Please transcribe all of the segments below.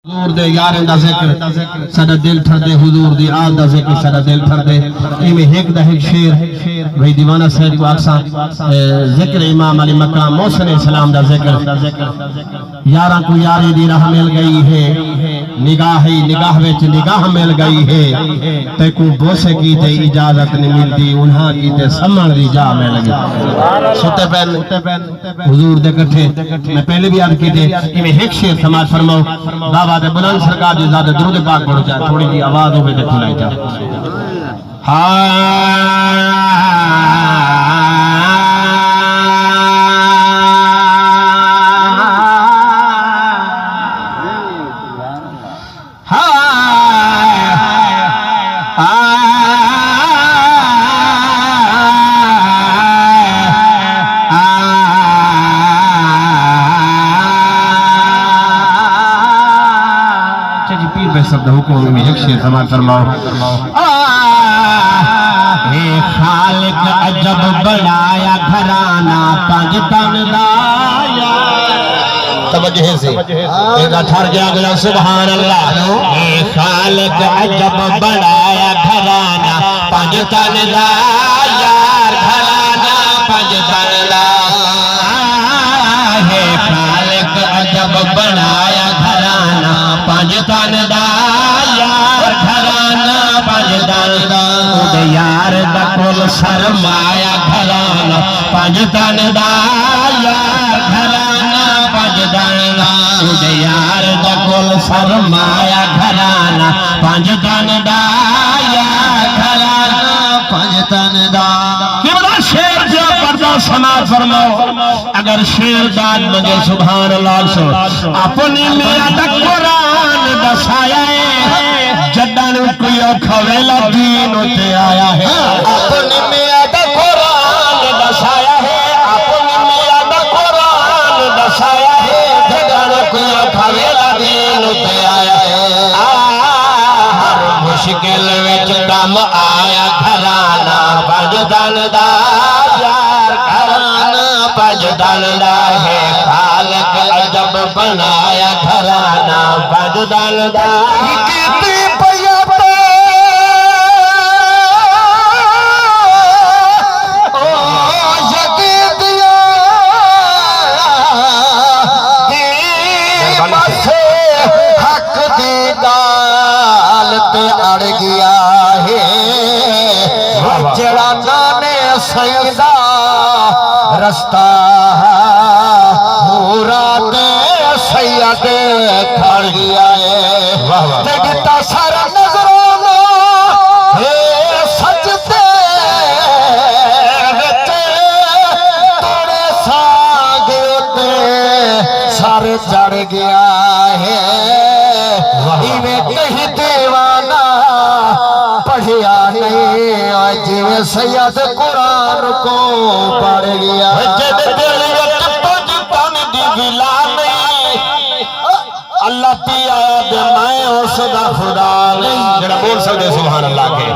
حضور دے یاریں دا ذکر ساڈا دل ٹھر دے، حضور دی آل دا ذکر ساڈا دل ٹھر دے۔ ایویں ایک دا ایک شیر بھئی دیوانہ صاحب کو آکساں ذکر امام علی مقام محسن السلام دا ذکر، یاراں کو یاری دی راہ مل گئی ہے، نگاہ وچ نگاہ مل گئی ہے، تے کو بوسے کی تے اجازت نہیں ملتی، انہاں کی تے سمن دی جا مل گئی۔ ستے پین حضور دے کٹھے میں پہلے بھی عرض کی تھے، ایویں ایک شیر سماعت فرماؤ، بابا دے بلند سرکار جی زیادہ درود پاک پڑھو چاہے تھوڑی جی آواز ہوئے تے کھلائی چاہے۔ حکم میں ایک شیر سماعت فرماؤ۔ اے خالق عجب بڑایا گھرانہ پنج تن دایا، توجہ سے ایک ٹھر گیا گلا سبحان اللہ۔ اے خالق عجب بڑایا گھرانہ پنج تن دایا، گھرانہ پنج تن دایا، اے خالق عجب بڑایا گھرانہ پنج تن دایا، گھرانہ پنج تن دایا، یار دا کل سرمایا گھرانہ پنج تن دایا، گھرانہ پنج تن دایا، یار دا کل سرمایا گھرانہ پنج تن دایا، گھرانہ پنج تن دایا۔ کیونکہ شیر جو پردہ سماعت فرماؤ، اگر شیر داد مجھے سبحان اللہ سو اپنی میرا دا قرآن دسایا ہے، جدن کوئی کھویلا دین ہوتے آیا ہے، اپنی میرا دا قرآن دسایا ہے، اپنی میرا دا قرآن دسایا ہے، جدن کوئی کھویلا دین ہوتے آیا ہے، ہر مشکل وچ دم آیا گھرانہ پنج تن دایا، گھرانہ پنج تن دایا، خالق عجب بنایا گھرانہ پنج تن دایا۔ سیدہ رستہ پورا دے سید کھڑ گیا ہے، جگتا سر نظرانہ سجدے وچے توڑے ساگے سر چڑھ گیا ہے، ایویں کہیں دیوانہ پڑھیا نہیں جویں سید قرآن کو پڑھ گیا، جد دل وچ پنج تن دی ولا نہیں، اللہ تی آیا دے میں اس دا خدا نہیں، جڑا بول سکتے سبحان اللہ کے،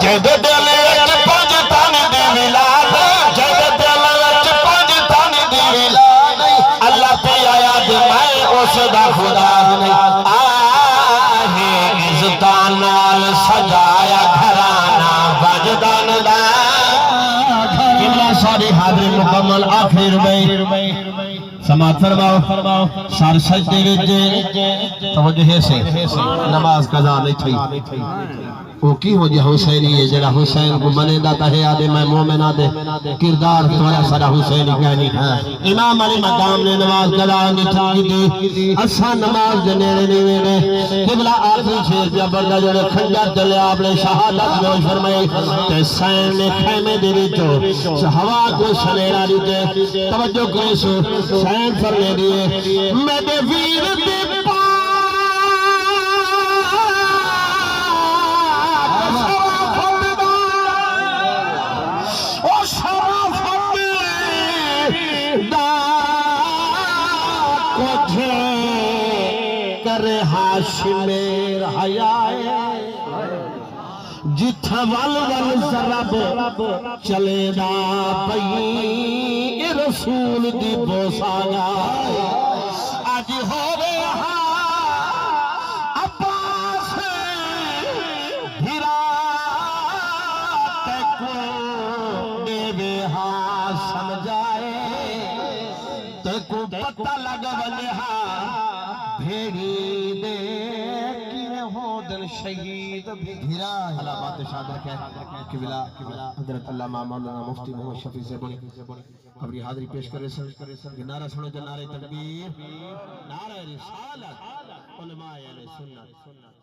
جد دل وچ پنج تن دی ولا نہیں، جد دل وچ پنج تن دی ولا نہیں، اللہ تی آیا دے میں اس دا خدا نہیں، آہے عزتاں نال سجایا گھرانہ پنج تن دایا۔ قبلہ ساری حاضر مکمل آخر میں سماعت فرماؤ، سر سجدے وچ توجہ سے نماز قضا نہیں تھی، وہ کی ہو جا حسینی ہے جڑا حسین کو منے دا تہے آدھے میں مومنہ دے کردار تھوڑا سارا حسینی کہنی ہے۔ امام علی مقام نے نماز قضا نہیں تھی، اسا نماز دے نیڑے نہیں وینے، قبلہ آخری شیر جا بردہ جڑے کھنجر چلے آپ نے شہادت میں فرمائی، تے سین نے خیمے دے وچوں ہوا کو سنیرا دیتے، توجہ کرے سو سین فرمے دیئے، میں دے ویر دے ہاشمیر حیائے جتھا ول ول ضرب چلے دا پئی رسول دی بوسایا اج ہووے سمجھائے تے کو پتہ لگ ونہا بھیڑی دے کینے ہو دن شہید بھیرا علامات شہادت ہے قبلہ حضرت علامہ مولانا مفتی محمد شفیع سے بڑی اپنی حاضری پیش کرے سر نعرہ سنو جو نعرہ تکبیر نعرہ رسالت علماء اہل سنت